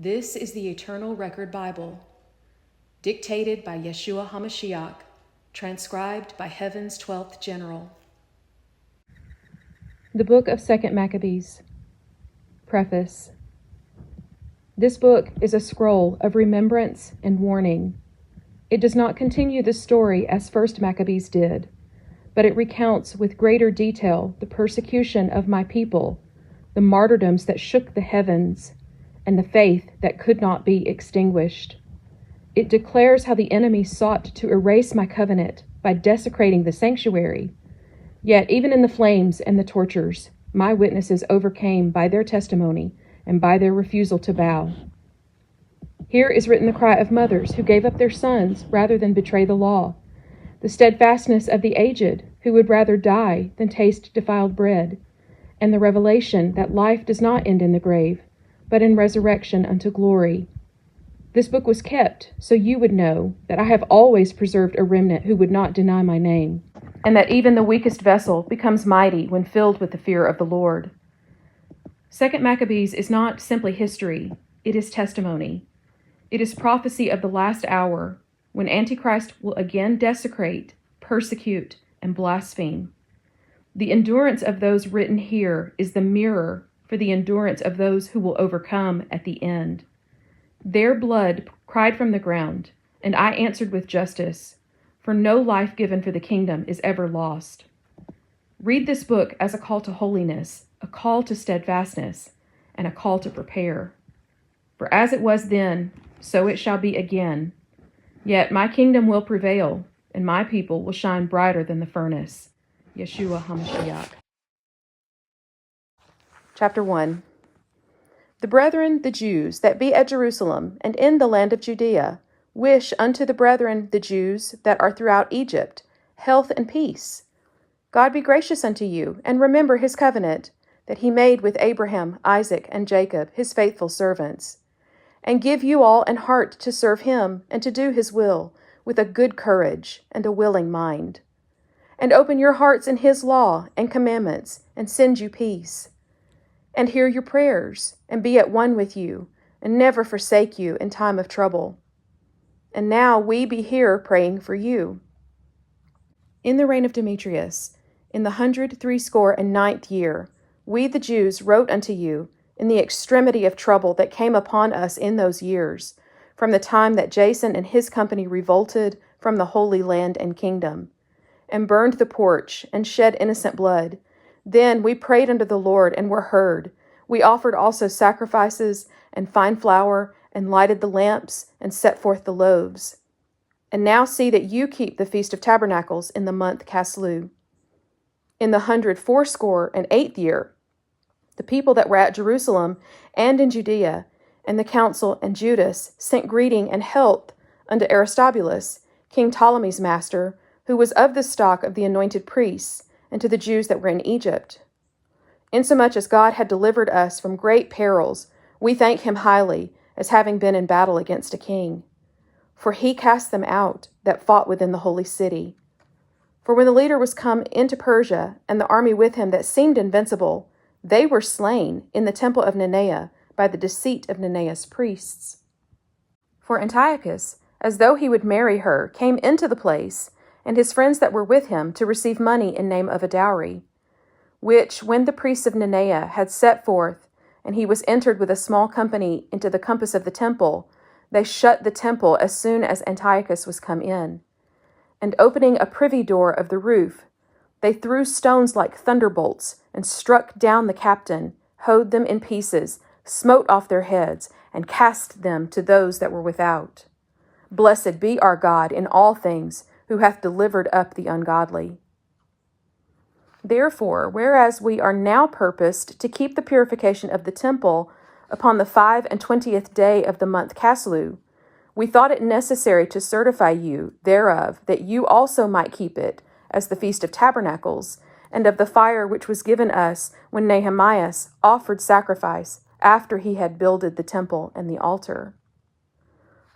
This is the Eternal Record Bible, dictated by Yeshua HaMashiac, transcribed by Heaven's 12th General. The Book of 2nd Maccabees. Preface. This book is a scroll of remembrance and warning. It does not continue the story as 1st Maccabees did, but it recounts with greater detail the persecution of my people, the martyrdoms that shook the heavens, and the faith that could not be extinguished. It declares how the enemy sought to erase my covenant by desecrating the sanctuary. Yet even in the flames and the tortures, my witnesses overcame by their testimony and by their refusal to bow. Here is written the cry of mothers who gave up their sons rather than betray the law, the steadfastness of the aged who would rather die than taste defiled bread, and the revelation that life does not end in the grave, but in resurrection unto glory. This book was kept so you would know that I have always preserved a remnant who would not deny my name, and that even the weakest vessel becomes mighty when filled with the fear of the Lord. 2nd Maccabees is not simply history, it is testimony. It is prophecy of the last hour, when Antichrist will again desecrate, persecute, and blaspheme. The endurance of those written here is the mirror for the endurance of those who will overcome at the end. Their blood cried from the ground, and I answered with justice, for no life given for the kingdom is ever lost. Read this book as a call to holiness, a call to steadfastness, and a call to prepare. For as it was then, so it shall be again. Yet my kingdom will prevail, and my people will shine brighter than the furnace. Yeshua HaMashiac. Chapter 1. The brethren, the Jews, that be at Jerusalem, and in the land of Judea, wish unto the brethren, the Jews, that are throughout Egypt, health and peace. God be gracious unto you, and remember his covenant, that he made with Abraham, Isaac, and Jacob, his faithful servants. And give you all an heart to serve him, and to do his will, with a good courage, and a willing mind. And open your hearts in his law and commandments, and send you peace. And hear your prayers, and be at one with you, and never forsake you in time of trouble. And now we be here praying for you. In the reign of Demetrius, in the 169th year, we the Jews wrote unto you, in the extremity of trouble that came upon us in those years, from the time that Jason and his company revolted from the Holy Land and kingdom, and burned the porch, and shed innocent blood. Then we prayed unto the Lord, and were heard. We offered also sacrifices, and fine flour, and lighted the lamps, and set forth the loaves. And now see that you keep the Feast of Tabernacles in the month Caslu. In the 184th year, the people that were at Jerusalem and in Judea, and the council and Judas, sent greeting and health unto Aristobulus, King Ptolemy's master, who was of the stock of the anointed priests, and to the Jews that were in Egypt. Insomuch as God had delivered us from great perils, we thank him highly, as having been in battle against a king. For he cast them out that fought within the holy city. For when the leader was come into Persia, and the army with him that seemed invincible, they were slain in the temple of Nenea by the deceit of Nenea's priests. For Antiochus, as though he would marry her, came into the place, and his friends that were with him, to receive money in name of a dowry, which, when the priests of Nenea had set forth, and he was entered with a small company into the compass of the temple, they shut the temple as soon as Antiochus was come in. And opening a privy door of the roof, they threw stones like thunderbolts, and struck down the captain, hoed them in pieces, smote off their heads, and cast them to those that were without. Blessed be our God in all things, who hath delivered up the ungodly. Therefore, whereas we are now purposed to keep the purification of the temple upon the 25th day of the month Caslu, we thought it necessary to certify you thereof, that you also might keep it, as the Feast of Tabernacles, and of the fire which was given us when Nehemiah offered sacrifice after he had builded the temple and the altar.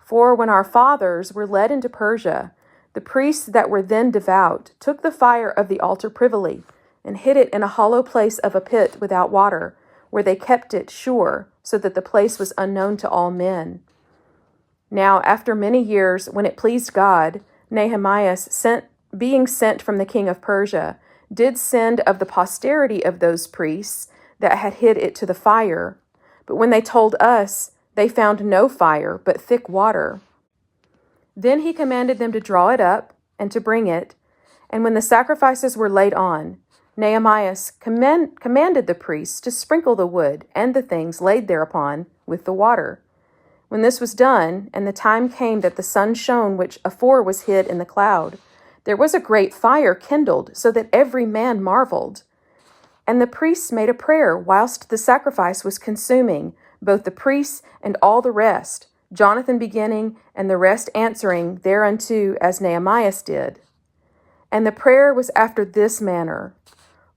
For when our fathers were led into Persia, the priests that were then devout took the fire of the altar privily, and hid it in a hollow place of a pit without water, where they kept it sure, so that the place was unknown to all men. Now, after many years, when it pleased God, Nehemiah, being sent from the king of Persia, did send of the posterity of those priests that had hid it to the fire. But when they told us, they found no fire, but thick water. Then he commanded them to draw it up and to bring it. And when the sacrifices were laid on, Nehemiah commanded the priests to sprinkle the wood and the things laid thereupon with the water. When this was done, and the time came that the sun shone, which afore was hid in the cloud, there was a great fire kindled, so that every man marveled. And the priests made a prayer whilst the sacrifice was consuming, both the priests and all the rest, Jonathan beginning, and the rest answering thereunto as Nehemiah did. And the prayer was after this manner: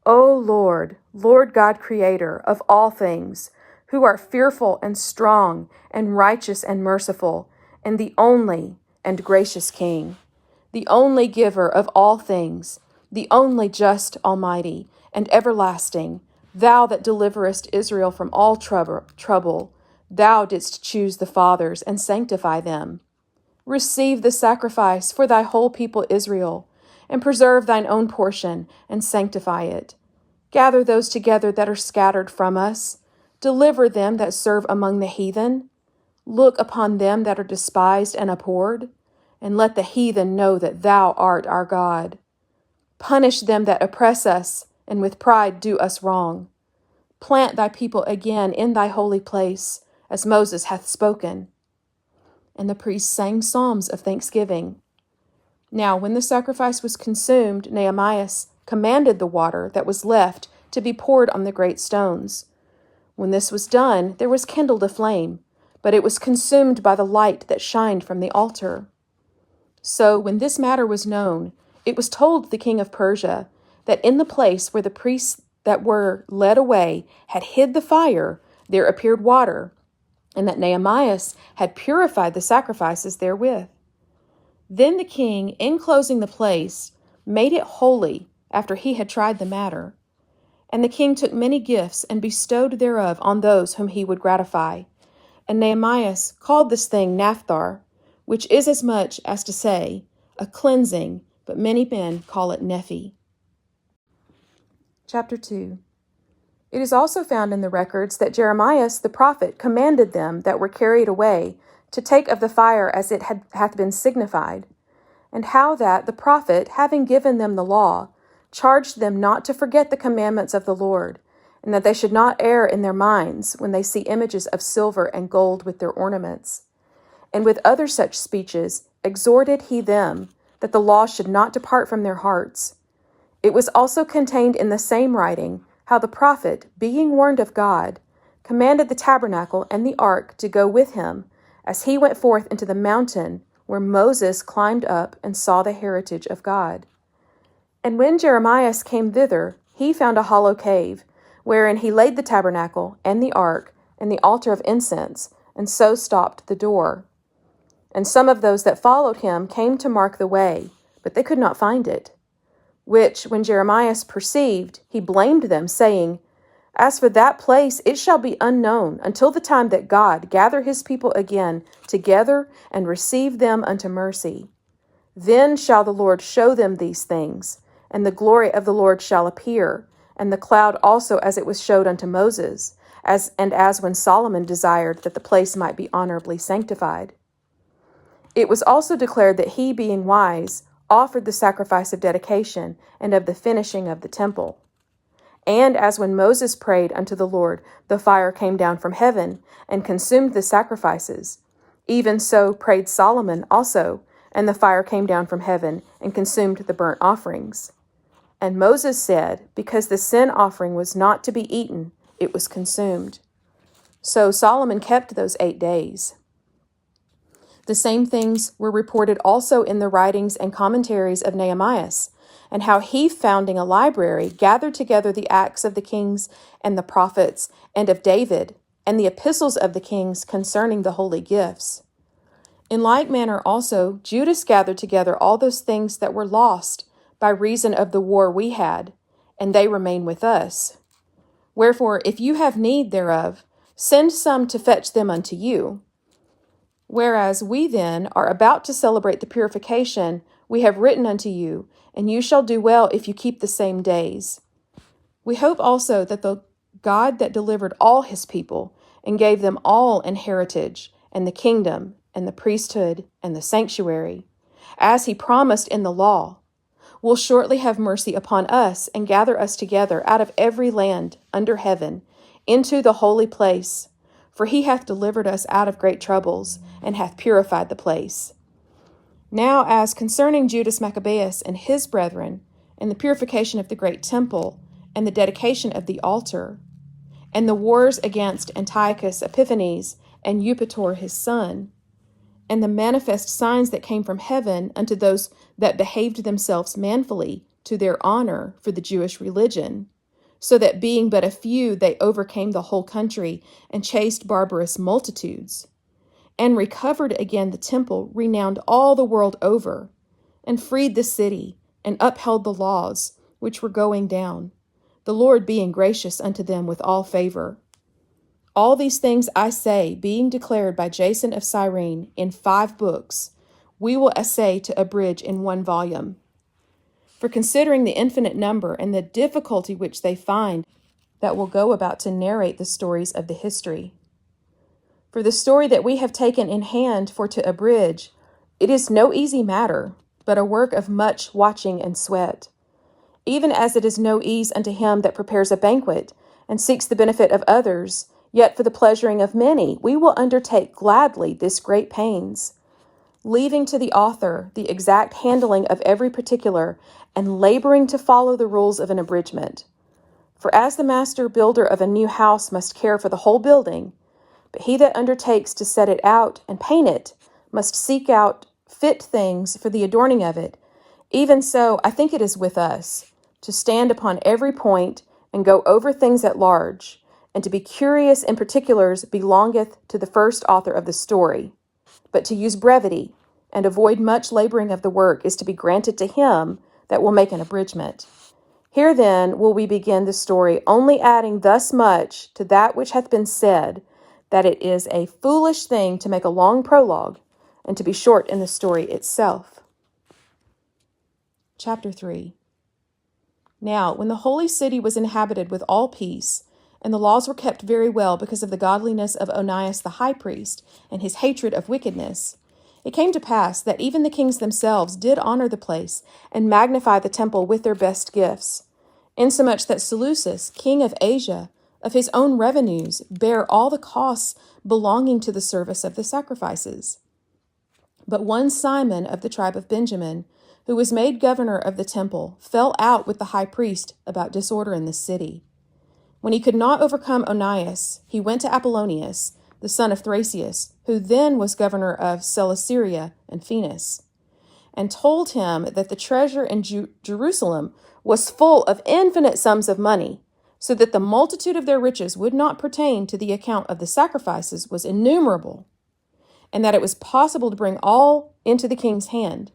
O Lord, Lord God, Creator of all things, who art fearful and strong and righteous and merciful, and the only and gracious King, the only giver of all things, the only just, almighty, and everlasting, thou that deliverest Israel from all trouble, thou didst choose the fathers and sanctify them. Receive the sacrifice for thy whole people Israel, and preserve thine own portion, and sanctify it. Gather those together that are scattered from us. Deliver them that serve among the heathen. Look upon them that are despised and abhorred, and let the heathen know that thou art our God. Punish them that oppress us, and with pride do us wrong. Plant thy people again in thy holy place, as Moses hath spoken. And the priests sang psalms of thanksgiving. Now when the sacrifice was consumed, Nehemiah commanded the water that was left to be poured on the great stones. When this was done, there was kindled a flame, but it was consumed by the light that shined from the altar. So when this matter was known, it was told the king of Persia that in the place where the priests that were led away had hid the fire, there appeared water, and that Nehemiah had purified the sacrifices therewith. Then the king, enclosing the place, made it holy after he had tried the matter. And the king took many gifts and bestowed thereof on those whom he would gratify. And Nehemiah called this thing Naphthar, which is as much as to say, a cleansing, but many men call it Nephi. Chapter 2. It is also found in the records that Jeremiah the prophet commanded them that were carried away to take of the fire as it hath been signified, and how that the prophet, having given them the law, charged them not to forget the commandments of the Lord, and that they should not err in their minds when they see images of silver and gold with their ornaments. And with other such speeches exhorted he them that the law should not depart from their hearts. It was also contained in the same writing how the prophet, being warned of God, commanded the tabernacle and the ark to go with him, as he went forth into the mountain where Moses climbed up and saw the heritage of God. And when Jeremiah came thither, he found a hollow cave, wherein he laid the tabernacle and the ark and the altar of incense, and so stopped the door. And some of those that followed him came to mark the way, but they could not find it. Which, when Jeremiah perceived, he blamed them, saying, As for that place, it shall be unknown until the time that God gather his people again together and receive them unto mercy. Then shall the Lord show them these things, and the glory of the Lord shall appear, and the cloud also as it was showed unto Moses, as when Solomon desired that the place might be honorably sanctified. It was also declared that he, being wise, offered the sacrifice of dedication and of the finishing of the temple. And as when Moses prayed unto the Lord, the fire came down from heaven and consumed the sacrifices, even so prayed Solomon also, and the fire came down from heaven and consumed the burnt offerings. And Moses said, because the sin offering was not to be eaten, it was consumed. So Solomon kept those 8 days. The same things were reported also in the writings and commentaries of Nehemiah, and how he, founding a library, gathered together the acts of the kings and the prophets, and of David, and the epistles of the kings concerning the holy gifts. In like manner also Judas gathered together all those things that were lost by reason of the war we had, and they remain with us. Wherefore, if you have need thereof, send some to fetch them unto you. Whereas we then are about to celebrate the purification we have written unto you, and you shall do well if you keep the same days. We hope also that the God that delivered all his people and gave them all an heritage, and the kingdom, and the priesthood, and the sanctuary, as he promised in the law, will shortly have mercy upon us and gather us together out of every land under heaven into the holy place, for he hath delivered us out of great troubles, and hath purified the place. Now as concerning Judas Maccabeus and his brethren, and the purification of the great temple, and the dedication of the altar, and the wars against Antiochus Epiphanes and Eupator his son, and the manifest signs that came from heaven unto those that behaved themselves manfully to their honor for the Jewish religion, so that being but a few they overcame the whole country and chased barbarous multitudes, and recovered again the temple renowned all the world over, and freed the city, and upheld the laws which were going down, the Lord being gracious unto them with all favor. All these things I say, being declared by Jason of Cyrene in 5 books, we will essay to abridge in 1 volume. For considering the infinite number and the difficulty which they find that will go about to narrate the stories of the history. For the story that we have taken in hand for to abridge, it is no easy matter, but a work of much watching and sweat. Even as it is no ease unto him that prepares a banquet, and seeks the benefit of others, yet for the pleasuring of many we will undertake gladly this great pains, leaving to the author the exact handling of every particular, and laboring to follow the rules of an abridgment. For as the master builder of a new house must care for the whole building, but he that undertakes to set it out and paint it must seek out fit things for the adorning of it, even so I think it is with us, to stand upon every point and go over things at large, and to be curious in particulars belongeth to the first author of the story. But to use brevity and avoid much laboring of the work is to be granted to him that will make an abridgment. Here then will we begin the story, only adding thus much to that which hath been said, that it is a foolish thing to make a long prologue, and to be short in the story itself. Chapter 3. Now, when the holy city was inhabited with all peace, and the laws were kept very well because of the godliness of Onias the high priest, and his hatred of wickedness, it came to pass that even the kings themselves did honor the place, and magnify the temple with their best gifts, insomuch that Seleucus, king of Asia, of his own revenues, bare all the costs belonging to the service of the sacrifices. But one Simon of the tribe of Benjamin, who was made governor of the temple, fell out with the high priest about disorder in the city. When he could not overcome Onias, he went to Apollonius, the son of Thracias, who then was governor of Celesyria and Phoenice, and told him that the treasure in Jerusalem was full of infinite sums of money, so that the multitude of their riches would not pertain to the account of the sacrifices was innumerable, and that it was possible to bring all into the king's hand.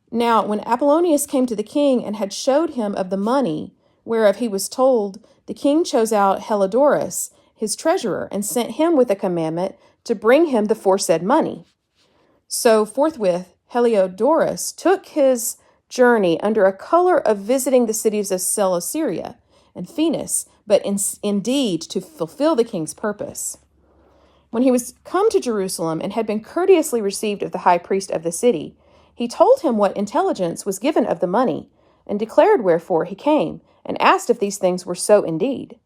Now, when Apollonius came to the king and had showed him of the money, whereof he was told, the king chose out Heliodorus, his treasurer, and sent him with a commandment to bring him the foresaid money. So forthwith Heliodorus took his journey under a color of visiting the cities of Celesyria and Phoenice, but indeed to fulfill the king's purpose. When he was come to Jerusalem and had been courteously received of the high priest of the city, he told him what intelligence was given of the money, and declared wherefore he came, and asked if these things were so indeed.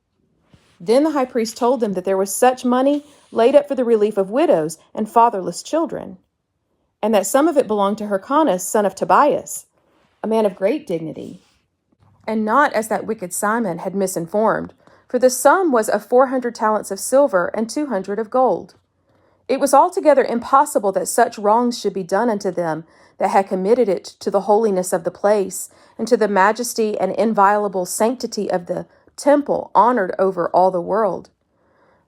Then the high priest told them that there was such money laid up for the relief of widows and fatherless children, and that some of it belonged to Hyrcanus, son of Tobias, a man of great dignity, and not as that wicked Simon had misinformed, for the sum was of 400 talents of silver and 200 of gold. It was altogether impossible that such wrongs should be done unto them that had committed it to the holiness of the place, and to the majesty and inviolable sanctity of the temple honored over all the world.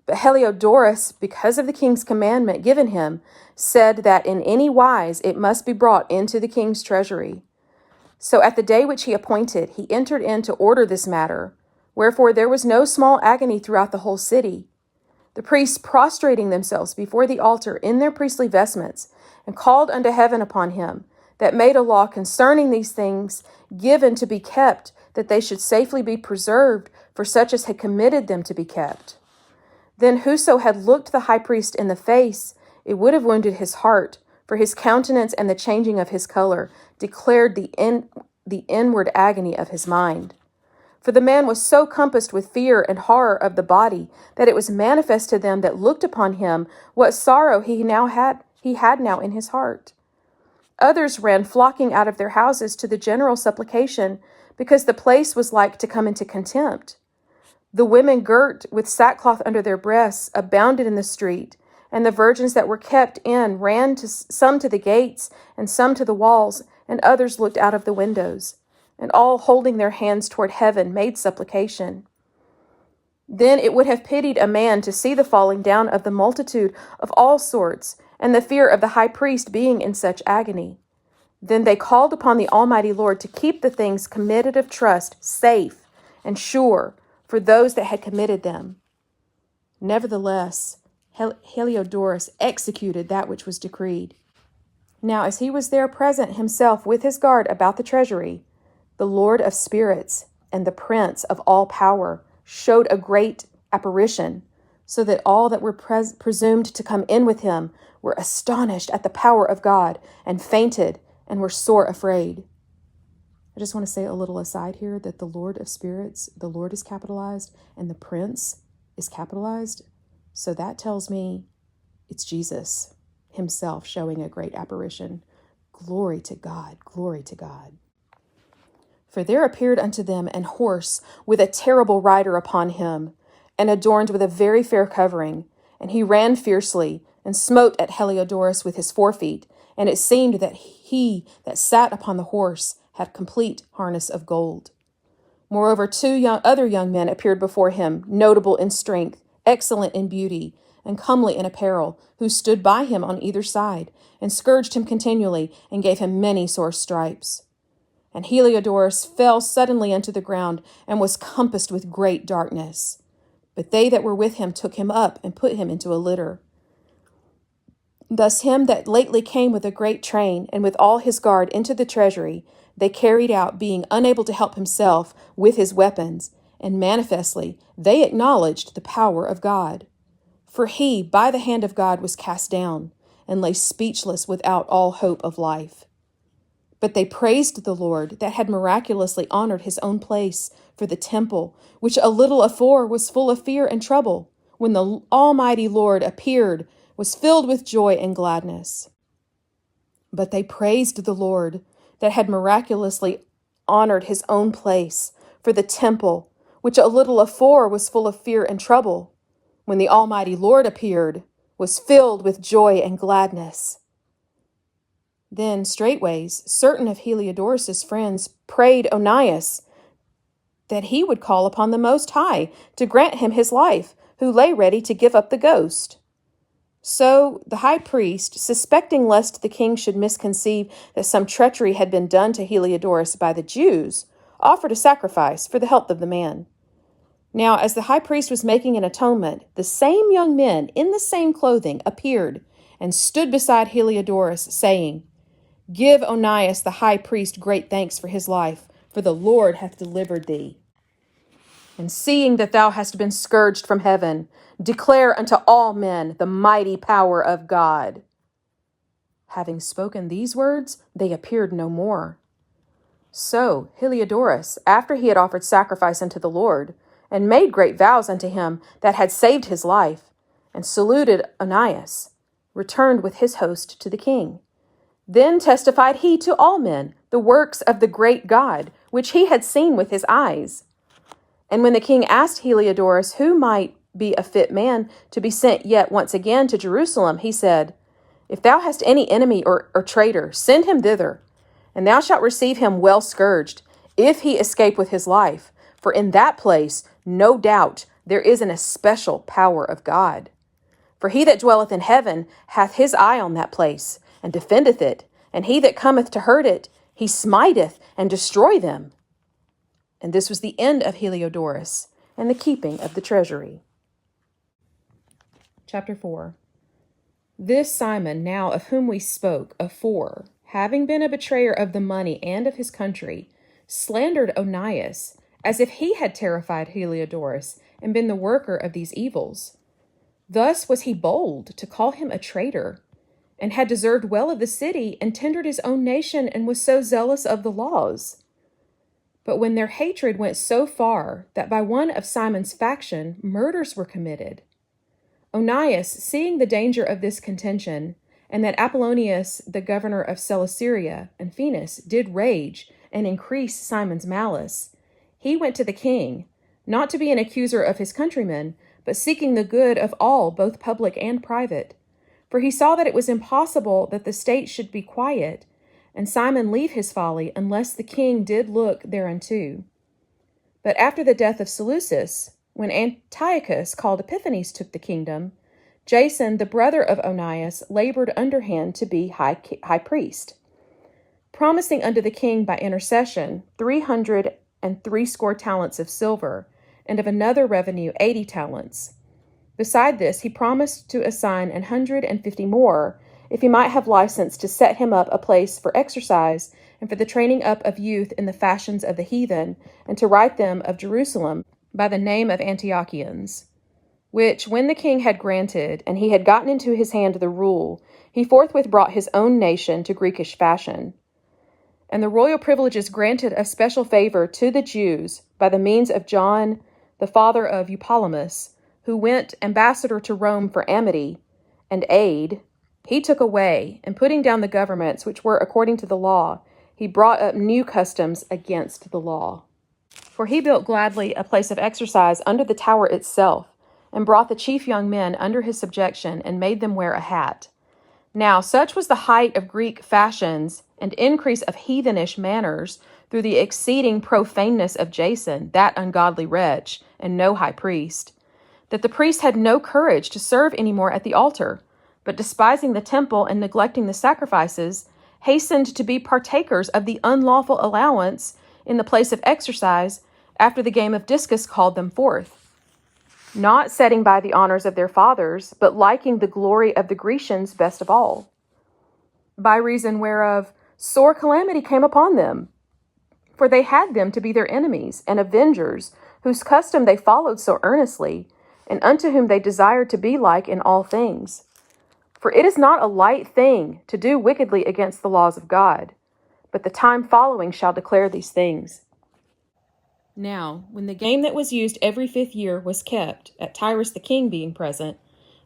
But Heliodorus, because of the king's commandment given him, said that in any wise it must be brought into the king's treasury. So at the day which he appointed, he entered in to order this matter, Wherefore there was no small agony throughout the whole city. The priests prostrating themselves before the altar in their priestly vestments, and called unto heaven upon him, that made a law concerning these things given to be kept, that they should safely be preserved for such as had committed them to be kept. Then whoso had looked the high priest in the face, it would have wounded his heart, for his countenance and the changing of his color declared the inward agony of his mind. For the man was so compassed with fear and horror of the body, that it was manifest to them that looked upon him what sorrow he had now in his heart. Others ran flocking out of their houses to the general supplication, because the place was like to come into contempt. The women girt with sackcloth under their breasts abounded in the street, and the virgins that were kept in ran some to the gates, and some to the walls, and others looked out of the windows, and all holding their hands toward heaven made supplication. Then it would have pitied a man to see the falling down of the multitude of all sorts, and the fear of the high priest being in such agony. Then they called upon the Almighty Lord to keep the things committed of trust safe and sure for those that had committed them. Nevertheless, Heliodorus executed that which was decreed. Now, as he was there present himself with his guard about the treasury, the Lord of spirits and the Prince of all power showed a great apparition, so that all that were presumed to come in with him were astonished at the power of God, and fainted, and were sore afraid. I just want to say a little aside here that the Lord of spirits, the Lord is capitalized, and the Prince is capitalized. So that tells me it's Jesus himself showing a great apparition. Glory to God, glory to God. For there appeared unto them an horse with a terrible rider upon him, and adorned with a very fair covering. And he ran fiercely, and smote at Heliodorus with his forefeet. And it seemed that he that sat upon the horse had complete harness of gold. Moreover, other young men appeared before him, notable in strength, excellent in beauty, and comely in apparel, who stood by him on either side, and scourged him continually, and gave him many sore stripes. And Heliodorus fell suddenly unto the ground, and was compassed with great darkness. But they that were with him took him up, and put him into a litter. Thus him that lately came with a great train, and with all his guard into the treasury, they carried out, being unable to help himself with his weapons, and manifestly they acknowledged the power of God. For he, by the hand of God, was cast down, and lay speechless without all hope of life. But they praised the Lord that had miraculously honored his own place for the temple, which a little afore was full of fear and trouble, when the Almighty Lord appeared, was filled with joy and gladness. But they praised the Lord that had miraculously honored his own place for the temple, which a little afore was full of fear and trouble, when the Almighty Lord appeared, was filled with joy and gladness. Then straightways certain of Heliodorus' friends prayed Onias that he would call upon the Most High to grant him his life, who lay ready to give up the ghost. So the high priest, suspecting lest the king should misconceive that some treachery had been done to Heliodorus by the Jews, offered a sacrifice for the health of the man. Now, as the high priest was making an atonement, the same young men in the same clothing appeared and stood beside Heliodorus, saying, Give Onias the high priest great thanks for his life, for the Lord hath delivered thee. And seeing that thou hast been scourged from heaven, declare unto all men the mighty power of God. Having spoken these words, they appeared no more. So Heliodorus, after he had offered sacrifice unto the Lord, and made great vows unto him that had saved his life, and saluted Onias, returned with his host to the king. Then testified he to all men the works of the great God, which he had seen with his eyes. And when the king asked Heliodorus who might be a fit man to be sent yet once again to Jerusalem, he said, If thou hast any enemy or traitor, send him thither, and thou shalt receive him well scourged, if he escape with his life. For in that place, no doubt, there is an especial power of God. For he that dwelleth in heaven hath his eye on that place, and defendeth it, and he that cometh to hurt it, he smiteth and destroy them. And this was the end of Heliodorus and the keeping of the treasury. Chapter 4. This Simon, now of whom we spoke afore, having been a betrayer of the money and of his country, slandered Onias, as if he had terrified Heliodorus and been the worker of these evils. Thus was he bold to call him a traitor, and had deserved well of the city, and tendered his own nation, and was so zealous of the laws. But when their hatred went so far that by one of Simon's faction murders were committed, Onias, seeing the danger of this contention, and that Apollonius, the governor of Celesyria, and Phoenix did rage and increase Simon's malice, he went to the king, not to be an accuser of his countrymen, but seeking the good of all, both public and private. For he saw that it was impossible that the state should be quiet, and Simon leave his folly, unless the king did look thereunto. But after the death of Seleucus, when Antiochus called Epiphanes took the kingdom, Jason, the brother of Onias, labored underhand to be high priest, promising unto the king by intercession 360 talents of silver, and of another revenue 80 talents. Beside this, he promised to assign 150 more, if he might have license to set him up a place for exercise and for the training up of youth in the fashions of the heathen, and to write them of Jerusalem by the name of Antiochians. Which, when the king had granted, and he had gotten into his hand the rule, he forthwith brought his own nation to Greekish fashion. And the royal privileges granted of special favor to the Jews by the means of John, the father of Eupolemus, who went ambassador to Rome for amity and aid, he took away, and putting down the governments which were according to the law, he brought up new customs against the law. For he built gladly a place of exercise under the tower itself, and brought the chief young men under his subjection, and made them wear a hat. Now such was the height of Greek fashions, and increase of heathenish manners, through the exceeding profaneness of Jason, that ungodly wretch, and no high priest, that the priest had no courage to serve any more at the altar, but despising the temple and neglecting the sacrifices, hastened to be partakers of the unlawful allowance in the place of exercise, after the game of discus called them forth, not setting by the honors of their fathers, but liking the glory of the Grecians best of all. By reason whereof sore calamity came upon them, for they had them to be their enemies and avengers, whose custom they followed so earnestly, and unto whom they desired to be like in all things. For it is not a light thing to do wickedly against the laws of God, but the time following shall declare these things. Now, when the game that was used every 5th year was kept, at Tyrus the king being present,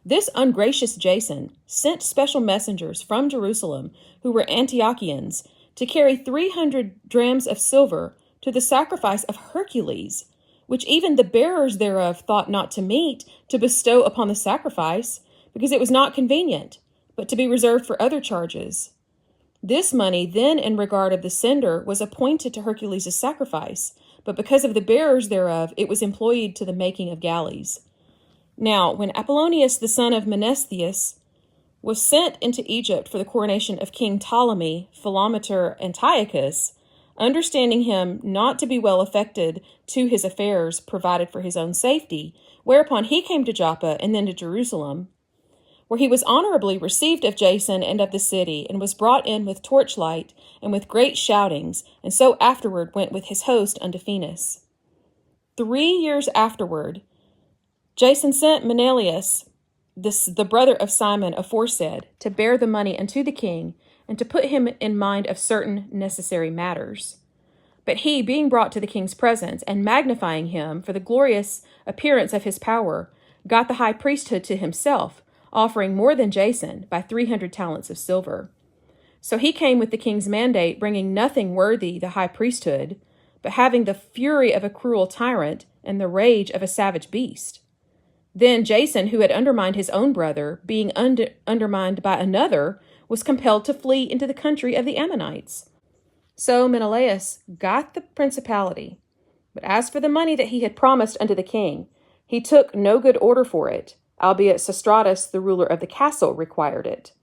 this ungracious Jason sent special messengers from Jerusalem, who were Antiochians, to carry 300 drams of silver to the sacrifice of Hercules, which even the bearers thereof thought not to meet to bestow upon the sacrifice, because it was not convenient, but to be reserved for other charges. This money then in regard of the sender was appointed to Hercules' sacrifice, but because of the bearers thereof it was employed to the making of galleys. Now, when Apollonius the son of Menestheus was sent into Egypt for the coronation of King Ptolemy, Philometor, Antiochus, understanding him not to be well affected to his affairs provided for his own safety, whereupon he came to Joppa and then to Jerusalem, where he was honorably received of Jason and of the city, and was brought in with torchlight and with great shoutings, and so afterward went with his host unto Phoenix. 3 years afterward, Jason sent Menelaus, the brother of Simon aforesaid, to bear the money unto the king, and to put him in mind of certain necessary matters. But he, being brought to the king's presence, and magnifying him for the glorious appearance of his power, got the high priesthood to himself, offering more than Jason by 300 talents of silver. So he came with the king's mandate, bringing nothing worthy the high priesthood, but having the fury of a cruel tyrant and the rage of a savage beast. Then Jason, who had undermined his own brother, being undermined by another, was compelled to flee into the country of the Ammonites. So Menelaus got the principality, but as for the money that he had promised unto the king, he took no good order for it, albeit Sostratus, the ruler of the castle, required it.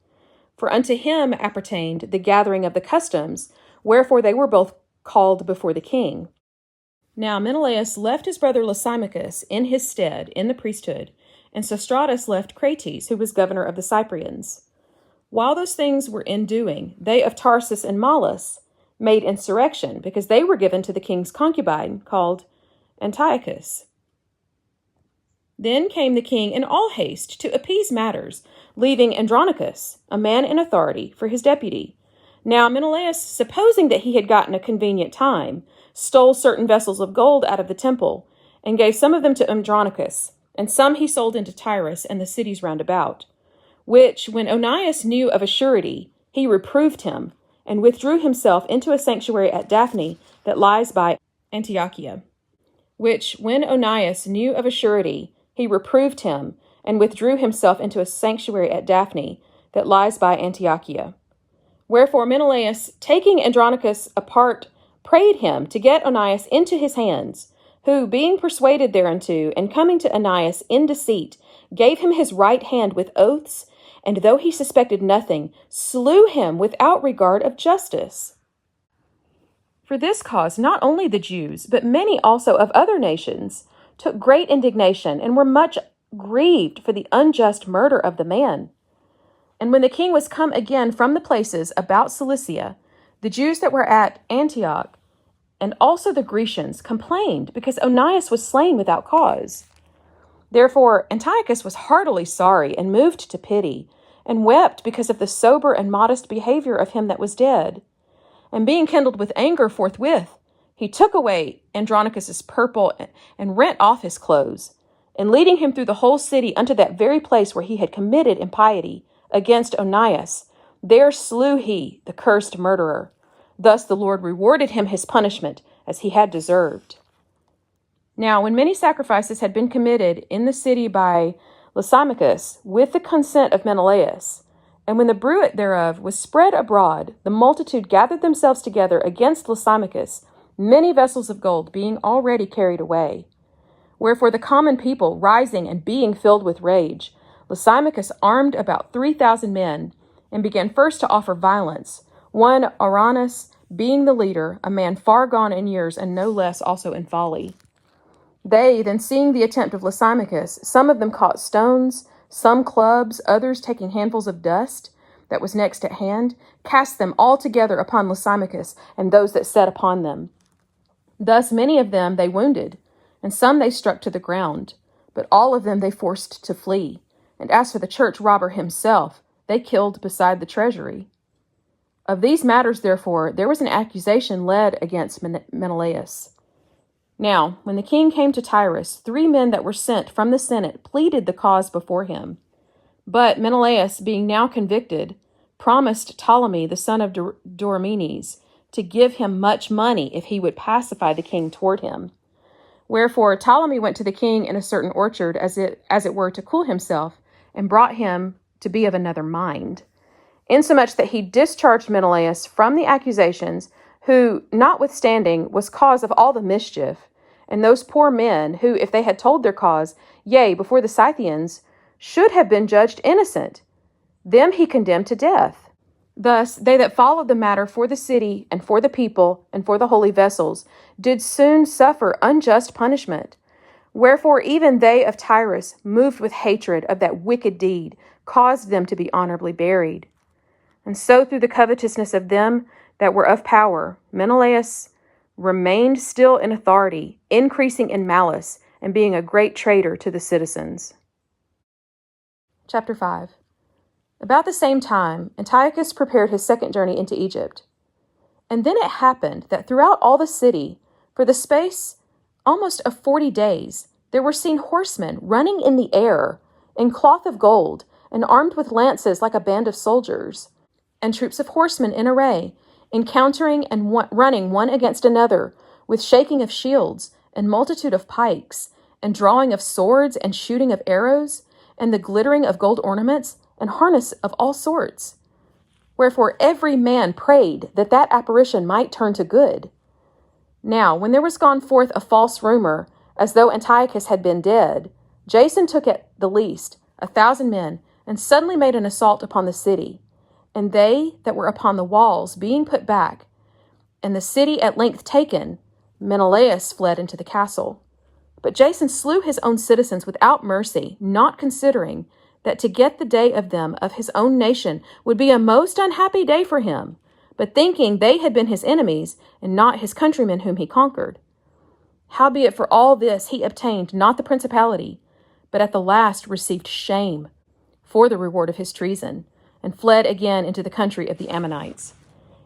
For unto him appertained the gathering of the customs, wherefore they were both called before the king. Now Menelaus left his brother Lysimachus in his stead in the priesthood, and Sostratus left Crates, who was governor of the Cyprians. While those things were in doing, they of Tarsus and Malus made insurrection, because they were given to the king's concubine, called Antiochus. Then came the king in all haste to appease matters, leaving Andronicus, a man in authority, for his deputy. Now Menelaus, supposing that he had gotten a convenient time, stole certain vessels of gold out of the temple, and gave some of them to Andronicus, and some he sold into Tyrus and the cities round about, which, when Onias knew of a surety, he reproved him, and withdrew himself into a sanctuary at Daphne that lies by Antiochia. Which, when Onias knew of a surety, he reproved him, and withdrew himself into a sanctuary at Daphne that lies by Antiochia. Wherefore Menelaus, taking Andronicus apart, prayed him to get Onias into his hands, who, being persuaded thereunto, and coming to Onias in deceit, gave him his right hand with oaths, and though he suspected nothing, slew him without regard of justice. For this cause not only the Jews, but many also of other nations, took great indignation, and were much grieved for the unjust murder of the man. And when the king was come again from the places about Cilicia, the Jews that were at Antioch, and also the Grecians, complained, because Onias was slain without cause. Therefore Antiochus was heartily sorry, and moved to pity, and wept because of the sober and modest behavior of him that was dead. And being kindled with anger forthwith, he took away Andronicus's purple, and rent off his clothes, and leading him through the whole city unto that very place where he had committed impiety against Onias, there slew he the cursed murderer. Thus the Lord rewarded him his punishment, as he had deserved. Now when many sacrifices had been committed in the city by Lysimachus, with the consent of Menelaus, and when the bruit thereof was spread abroad, the multitude gathered themselves together against Lysimachus, many vessels of gold being already carried away. Wherefore the common people, rising and being filled with rage, Lysimachus armed about 3,000 men, and began first to offer violence, one Oranus being the leader, a man far gone in years, and no less also in folly. They, then seeing the attempt of Lysimachus, some of them caught stones, some clubs, others taking handfuls of dust that was next at hand, cast them all together upon Lysimachus and those that sat upon them. Thus many of them they wounded, and some they struck to the ground, but all of them they forced to flee. And as for the church robber himself, they killed beside the treasury. Of these matters, therefore, there was an accusation led against Menelaus. Now, when the king came to Tyrus, 3 men that were sent from the Senate pleaded the cause before him. But Menelaus, being now convicted, promised Ptolemy, the son of Doramenes, to give him much money if he would pacify the king toward him. Wherefore Ptolemy went to the king in a certain orchard, as it were to cool himself, and brought him to be of another mind, insomuch that he discharged Menelaus from the accusations, who, notwithstanding, was cause of all the mischief, and those poor men, who, if they had told their cause, yea, before the Scythians, should have been judged innocent, them he condemned to death. Thus they that followed the matter for the city, and for the people, and for the holy vessels, did soon suffer unjust punishment. Wherefore even they of Tyrus, moved with hatred of that wicked deed, caused them to be honorably buried. And so through the covetousness of them that were of power, Menelaus remained still in authority, increasing in malice, and being a great traitor to the citizens. Chapter 5. About the same time, Antiochus prepared his second journey into Egypt. And then it happened that throughout all the city, for the space almost of 40 days, there were seen horsemen running in the air, in cloth of gold, and armed with lances like a band of soldiers, and troops of horsemen in array, encountering and running one against another, with shaking of shields, and multitude of pikes, and drawing of swords, and shooting of arrows, and the glittering of gold ornaments, and harness of all sorts. Wherefore every man prayed that that apparition might turn to good. Now, when there was gone forth a false rumor, as though Antiochus had been dead, Jason took at the least 1,000 men, and suddenly made an assault upon the city. And they that were upon the walls being put back, and the city at length taken, Menelaus fled into the castle. But Jason slew his own citizens without mercy, not considering that to get the day of them of his own nation would be a most unhappy day for him, but thinking they had been his enemies and not his countrymen whom he conquered. Howbeit for all this he obtained not the principality, but at the last received shame for the reward of his treason, and fled again into the country of the Ammonites.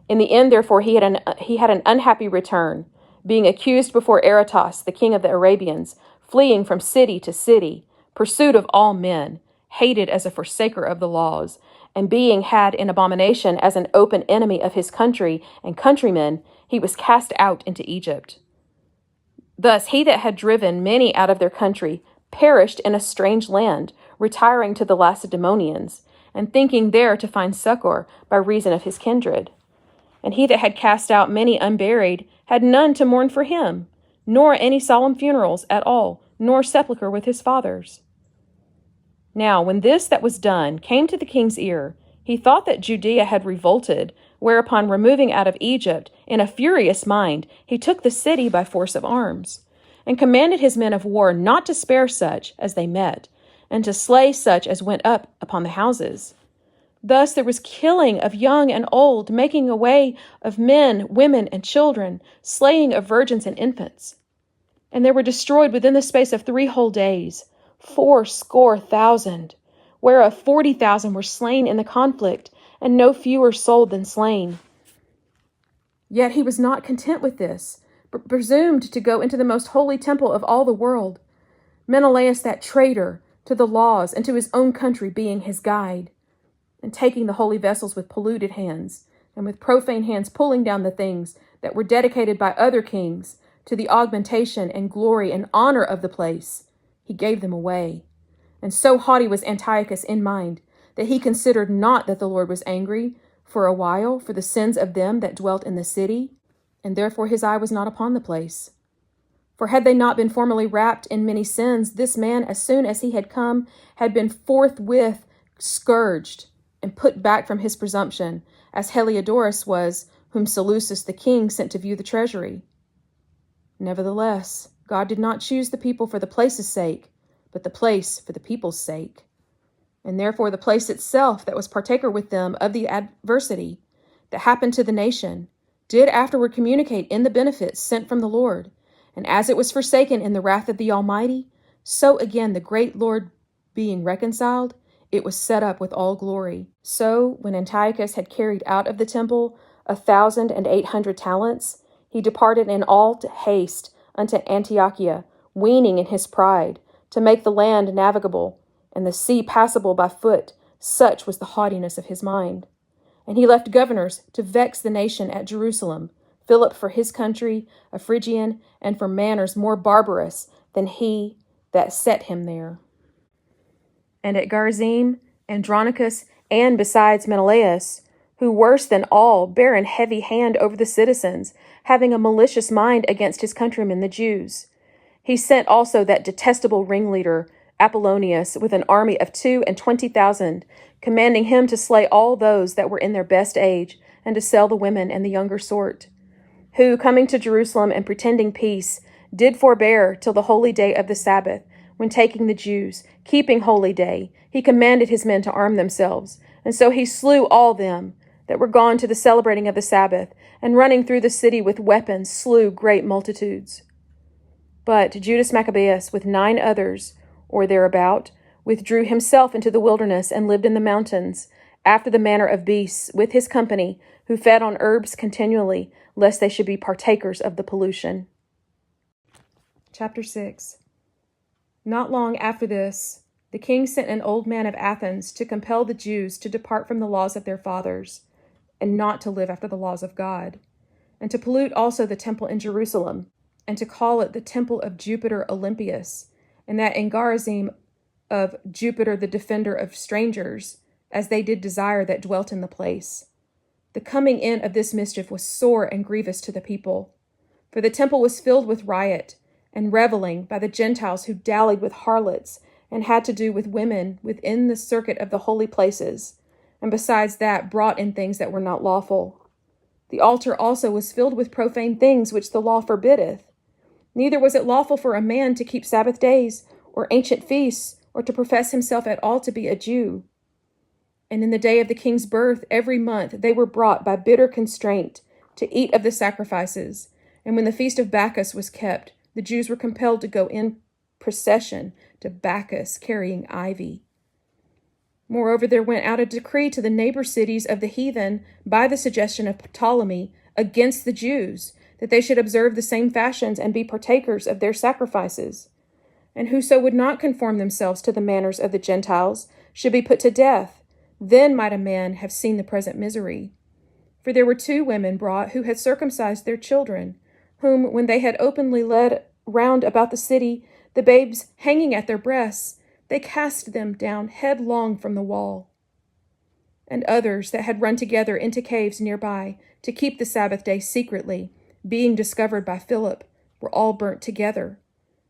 In the end, therefore, he had an unhappy return, being accused before Aretas, the king of the Arabians, fleeing from city to city, pursued of all men, hated as a forsaker of the laws, and being had in abomination as an open enemy of his country and countrymen, he was cast out into Egypt. Thus he that had driven many out of their country perished in a strange land, retiring to the Lacedaemonians, and thinking there to find succor by reason of his kindred. And he that had cast out many unburied had none to mourn for him, nor any solemn funerals at all, nor sepulchre with his fathers. Now, when this that was done came to the king's ear, he thought that Judea had revolted, whereupon removing out of Egypt, in a furious mind, he took the city by force of arms, and commanded his men of war not to spare such as they met, and to slay such as went up upon the houses. Thus there was killing of young and old, making away of men, women, and children, slaying of virgins and infants. And there were destroyed within the space of 3 whole days 80,000, whereof 40,000 were slain in the conflict, and no fewer sold than slain. Yet he was not content with this, but presumed to go into the most holy temple of all the world, Menelaus that traitor to the laws and to his own country being his guide, and taking the holy vessels with polluted hands, and with profane hands pulling down the things that were dedicated by other kings to the augmentation and glory and honor of the place, he gave them away. And so haughty was Antiochus in mind, that he considered not that the Lord was angry for a while for the sins of them that dwelt in the city, and therefore his eye was not upon the place. For had they not been formerly wrapped in many sins, this man, as soon as he had come, had been forthwith scourged, and put back from his presumption, as Heliodorus was, whom Seleucus the king sent to view the treasury. Nevertheless, God did not choose the people for the place's sake, but the place for the people's sake. And therefore the place itself that was partaker with them of the adversity that happened to the nation, did afterward communicate in the benefits sent from the Lord. And as it was forsaken in the wrath of the Almighty, so again the great Lord being reconciled, it was set up with all glory. So, when Antiochus had carried out of the temple 1,800 talents, he departed in all haste unto Antiochia, weening in his pride, to make the land navigable, and the sea passable by foot. Such was the haughtiness of his mind. And he left governors to vex the nation at Jerusalem, Philip for his country, a Phrygian, and for manners more barbarous than he that set him there. And at Garzim, Andronicus, and besides Menelaus, who worse than all bare an heavy hand over the citizens, having a malicious mind against his countrymen the Jews. He sent also that detestable ringleader, Apollonius, with an army of 22,000, commanding him to slay all those that were in their best age, and to sell the women and the younger sort, who, coming to Jerusalem and pretending peace, did forbear till the holy day of the Sabbath, when taking the Jews, keeping holy day, he commanded his men to arm themselves. And so he slew all them that were gone to the celebrating of the Sabbath, and running through the city with weapons, slew great multitudes. But Judas Maccabeus, with 9 others, or thereabout, withdrew himself into the wilderness, and lived in the mountains, after the manner of beasts, with his company, who fed on herbs continually, lest they should be partakers of the pollution. Chapter 6. Not long after this, the king sent an old man of Athens to compel the Jews to depart from the laws of their fathers, and not to live after the laws of God, and to pollute also the temple in Jerusalem, and to call it the temple of Jupiter Olympius, and that in Garizim of Jupiter the defender of strangers, as they did desire that dwelt in the place. The coming in of this mischief was sore and grievous to the people, for the temple was filled with riot and reveling by the Gentiles who dallied with harlots and had to do with women within the circuit of the holy places, and besides that brought in things that were not lawful. The altar also was filled with profane things which the law forbiddeth, Neither was it lawful for a man to keep Sabbath days or ancient feasts or to profess himself at all to be a Jew. And in the day of the king's birth, every month they were brought by bitter constraint to eat of the sacrifices. And when the feast of Bacchus was kept, the Jews were compelled to go in procession to Bacchus carrying ivy. Moreover, there went out a decree to the neighbor cities of the heathen by the suggestion of Ptolemy against the Jews, that they should observe the same fashions and be partakers of their sacrifices. And whoso would not conform themselves to the manners of the Gentiles should be put to death. Then might a man have seen the present misery. For there were 2 women brought who had circumcised their children, whom, when they had openly led round about the city, the babes hanging at their breasts, they cast them down headlong from the wall. And others that had run together into caves nearby to keep the Sabbath day secretly, being discovered by Philip, were all burnt together,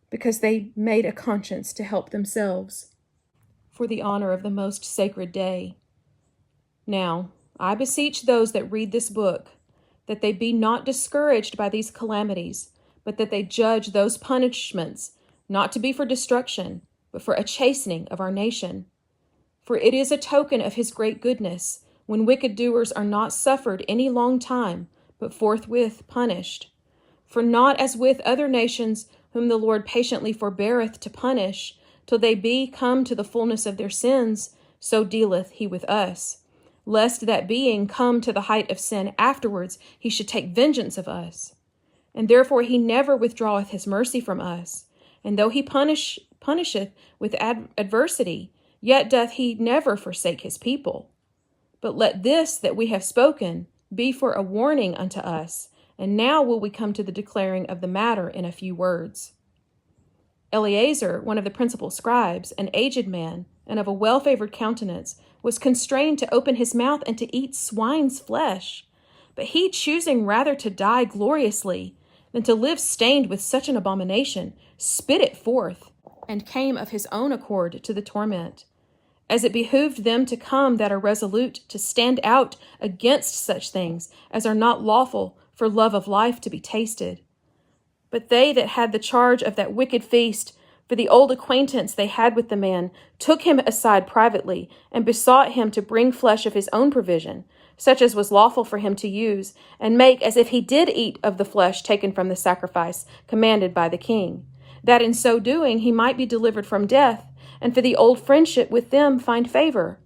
because they made a conscience to help themselves, for the honor of the most sacred day. Now, I beseech those that read this book, that they be not discouraged by these calamities, but that they judge those punishments not to be for destruction, but for a chastening of our nation. For it is a token of his great goodness, when wicked doers are not suffered any long time, but forthwith punished. For not as with other nations, whom the Lord patiently forbeareth to punish, till they be come to the fullness of their sins, so dealeth he with us, lest that being come to the height of sin afterwards he should take vengeance of us. And therefore he never withdraweth his mercy from us. And though he punisheth with adversity, yet doth he never forsake his people. But let this that we have spoken be for a warning unto us. And now will we come to the declaring of the matter in a few words. Eleazar, one of the principal scribes, an aged man, and of a well-favored countenance, was constrained to open his mouth and to eat swine's flesh. But he, choosing rather to die gloriously than to live stained with such an abomination, spit it forth, and came of his own accord to the torment, as it behooved them to come that are resolute to stand out against such things as are not lawful for love of life to be tasted. But they that had the charge of that wicked feast, for the old acquaintance they had with the man, took him aside privately, and besought him to bring flesh of his own provision, such as was lawful for him to use, and make as if he did eat of the flesh taken from the sacrifice commanded by the king, that in so doing he might be delivered from death, and for the old friendship with them find favor.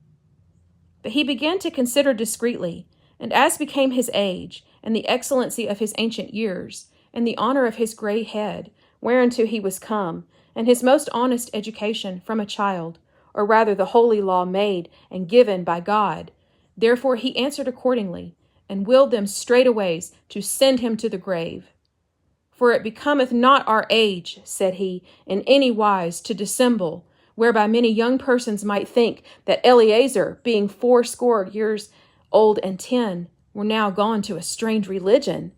But he began to consider discreetly, and as became his age, and the excellency of his ancient years, and the honor of his gray head, whereunto he was come, and his most honest education from a child, or rather the holy law made and given by God. Therefore he answered accordingly, and willed them straightways to send him to the grave. For it becometh not our age, said he, in any wise to dissemble, whereby many young persons might think that Eleazar, being 80 years old and 10, were now gone to a strange religion.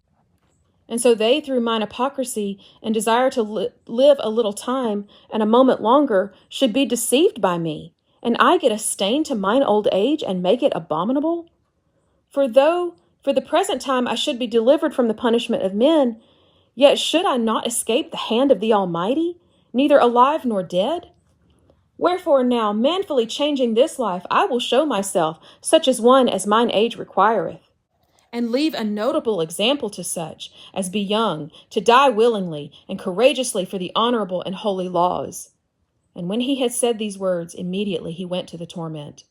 And so they, through mine hypocrisy and desire to live a little time and a moment longer, should be deceived by me, and I get a stain to mine old age and make it abominable? For though for the present time I should be delivered from the punishment of men, yet should I not escape the hand of the Almighty, neither alive nor dead? Wherefore now, manfully changing this life, I will show myself such as one as mine age requireth, and leave a notable example to such as be young, to die willingly and courageously for the honorable and holy laws. And when he had said these words, immediately he went to the torment.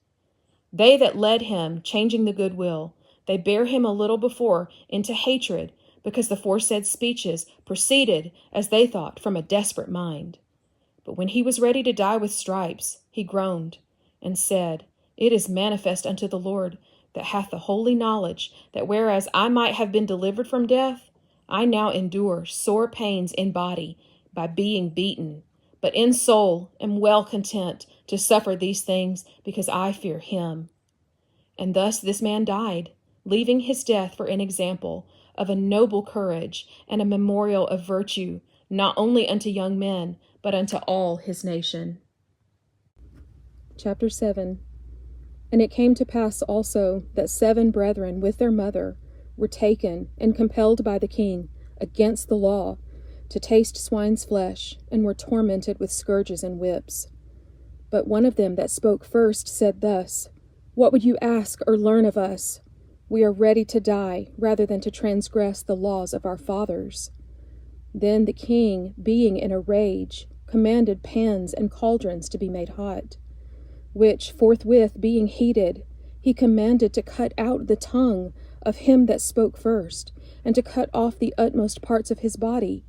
They that led him, changing the good will, they bare him a little before into hatred, because the foresaid speeches proceeded, as they thought, from a desperate mind. But when he was ready to die with stripes, he groaned, and said, It is manifest unto the Lord, that hath the holy knowledge, that whereas I might have been delivered from death, I now endure sore pains in body by being beaten, but in soul am well content to suffer these things, because I fear him. And thus this man died, leaving his death for an example of a noble courage and a memorial of virtue, not only unto young men, but unto all his nation. Chapter 7. And it came to pass also that 7 brethren with their mother were taken and compelled by the king against the law to taste swine's flesh, and were tormented with scourges and whips. But one of them that spoke first said thus, What would you ask or learn of us? We are ready to die, rather than to transgress the laws of our fathers. Then the king, being in a rage, commanded pans and cauldrons to be made hot, which forthwith being heated, he commanded to cut out the tongue of him that spoke first, and to cut off the utmost parts of his body,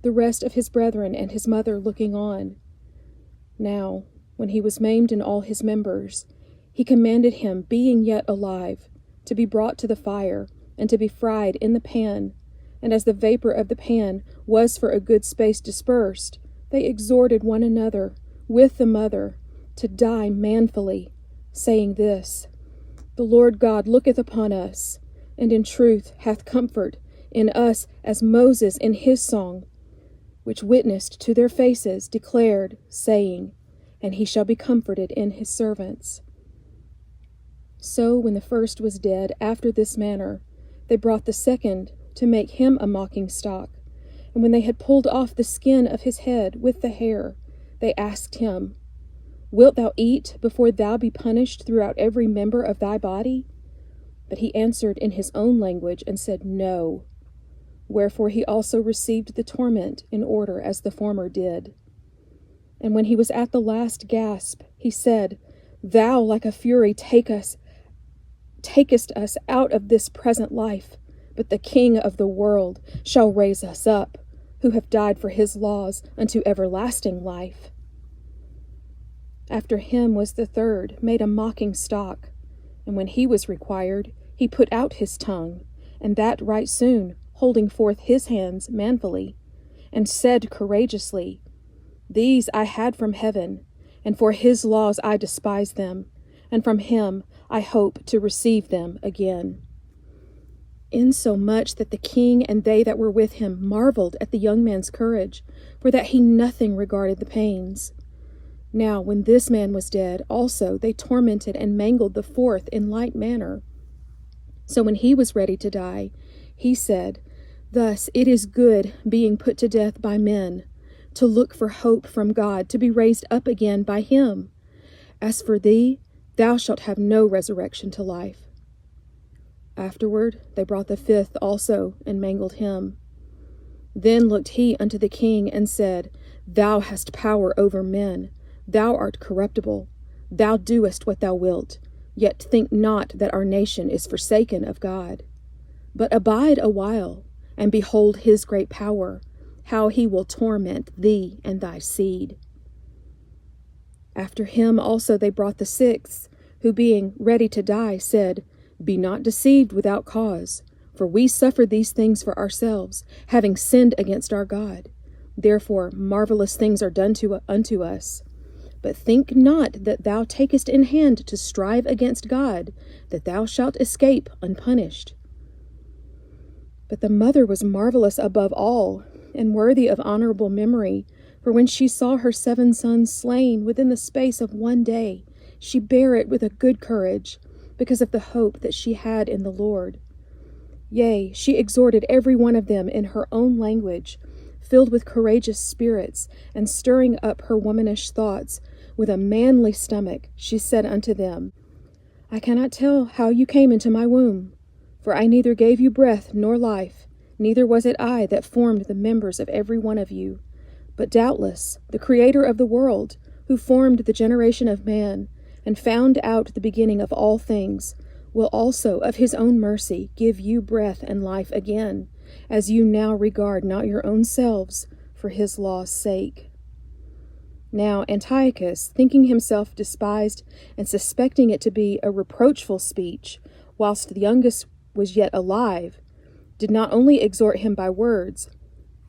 the rest of his brethren and his mother looking on. Now, when he was maimed in all his members, he commanded him, being yet alive, to be brought to the fire, and to be fried in the pan. And as the vapor of the pan was for a good space dispersed, they exhorted one another, with the mother, to die manfully, saying this, The Lord God looketh upon us, and in truth hath comfort in us, as Moses in his song, which witnessed to their faces, declared, saying, And he shall be comforted in his servants. So when the first was dead, after this manner, they brought the second to make him a mocking stock. And when they had pulled off the skin of his head with the hair, they asked him, Wilt thou eat before thou be punished throughout every member of thy body? But he answered in his own language and said, No. Wherefore he also received the torment in order as the former did. And when he was at the last gasp, he said, Thou like a fury takest us out of this present life, but the King of the world shall raise us up, who have died for his laws unto everlasting life. After him was the third, made a mocking stock, and when he was required, he put out his tongue, and that right soon, holding forth his hands manfully, and said courageously, These I had from heaven, and for his laws I despise them, and from him I hope to receive them again. Insomuch that the king and they that were with him marveled at the young man's courage, for that he nothing regarded the pains. Now when this man was dead, also they tormented and mangled the fourth in like manner. So when he was ready to die, he said, Thus it is good, being put to death by men, to look for hope from God, to be raised up again by him. As for thee, thou shalt have no resurrection to life. Afterward they brought the fifth also, and mangled him. Then looked he unto the king, and said, Thou hast power over men, thou art corruptible, thou doest what thou wilt, yet think not that our nation is forsaken of God. But abide a while, and behold his great power, how he will torment thee and thy seed. After him also they brought the sixth, who being ready to die said, Be not deceived without cause, for we suffered these things for ourselves, having sinned against our God. Therefore marvelous things are done unto us. But think not that thou takest in hand to strive against God, that thou shalt escape unpunished. But the mother was marvelous above all, and worthy of honorable memory, for when she saw her 7 sons slain within the space of 1 day, she bare it with a good courage, because of the hope that she had in the Lord. Yea, she exhorted every one of them in her own language, filled with courageous spirits, and stirring up her womanish thoughts, with a manly stomach, she said unto them, I cannot tell how you came into my womb, for I neither gave you breath nor life, neither was it I that formed the members of every one of you, but doubtless the Creator of the world, who formed the generation of man, and found out the beginning of all things, will also of his own mercy give you breath and life again, as you now regard not your own selves for his law's sake. Now Antiochus, thinking himself despised and suspecting it to be a reproachful speech, whilst the youngest was yet alive, did not only exhort him by words,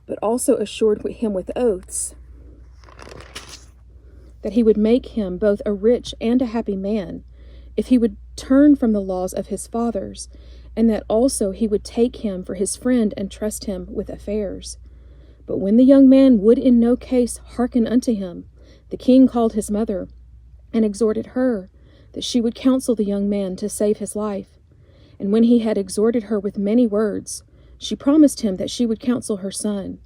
but also assured him with oaths that he would make him both a rich and a happy man, if he would turn from the laws of his fathers, and that also he would take him for his friend and trust him with affairs. But when the young man would in no case hearken unto him, the king called his mother, and exhorted her, that she would counsel the young man to save his life. And when he had exhorted her with many words, she promised him that she would counsel her son.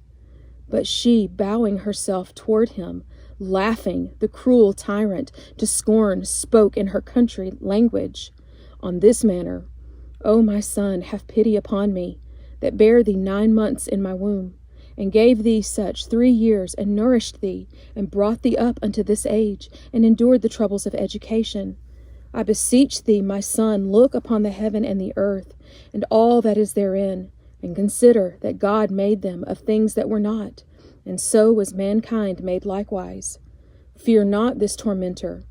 But she, bowing herself toward him, laughing, the cruel tyrant, to scorn, spoke in her country language, on this manner: O my son, have pity upon me, that bare thee 9 months in my womb, and gave thee such 3 years, and nourished thee, and brought thee up unto this age, and endured the troubles of education. I beseech thee, my son, look upon the heaven and the earth, and all that is therein, and consider that God made them of things that were not, and so was mankind made likewise. Fear not this tormentor,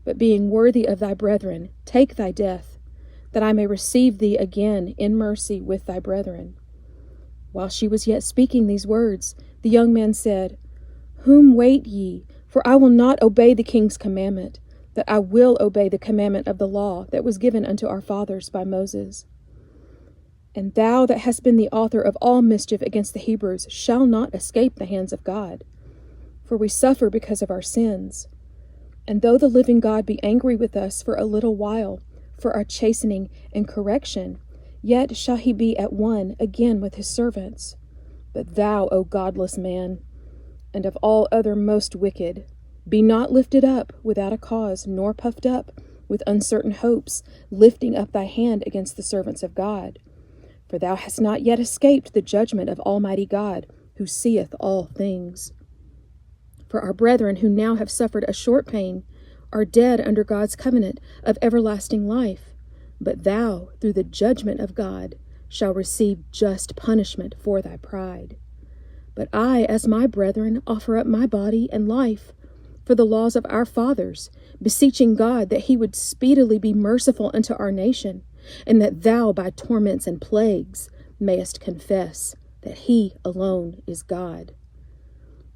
but being worthy of thy brethren, take thy death, that I may receive thee again in mercy with thy brethren. While she was yet speaking these words, the young man said, Whom wait ye? For I will not obey the king's commandment, that I will obey the commandment of the law that was given unto our fathers by Moses. And thou that hast been the author of all mischief against the Hebrews shall not escape the hands of God. For we suffer because of our sins. And though the living God be angry with us for a little while, for our chastening and correction, yet shall he be at one again with his servants. But thou, O godless man, and of all other most wicked, be not lifted up without a cause, nor puffed up with uncertain hopes, lifting up thy hand against the servants of God. For thou hast not yet escaped the judgment of Almighty God, who seeth all things. For our brethren who now have suffered a short pain are dead under God's covenant of everlasting life. But thou, through the judgment of God, shall receive just punishment for thy pride. But I, as my brethren, offer up my body and life for the laws of our fathers, beseeching God that he would speedily be merciful unto our nation, and that thou by torments and plagues mayest confess that he alone is God,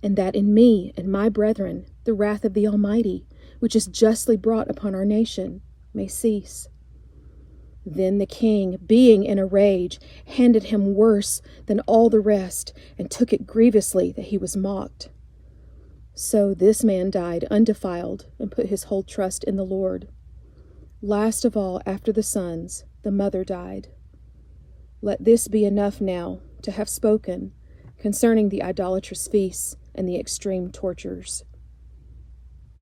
and that in me and my brethren the wrath of the Almighty, which is justly brought upon our nation, may cease. Then the king, being in a rage, handed him worse than all the rest, and took it grievously that he was mocked. So this man died undefiled, and put his whole trust in the Lord. Last of all, after the sons, the mother died. Let this be enough now to have spoken concerning the idolatrous feasts and the extreme tortures.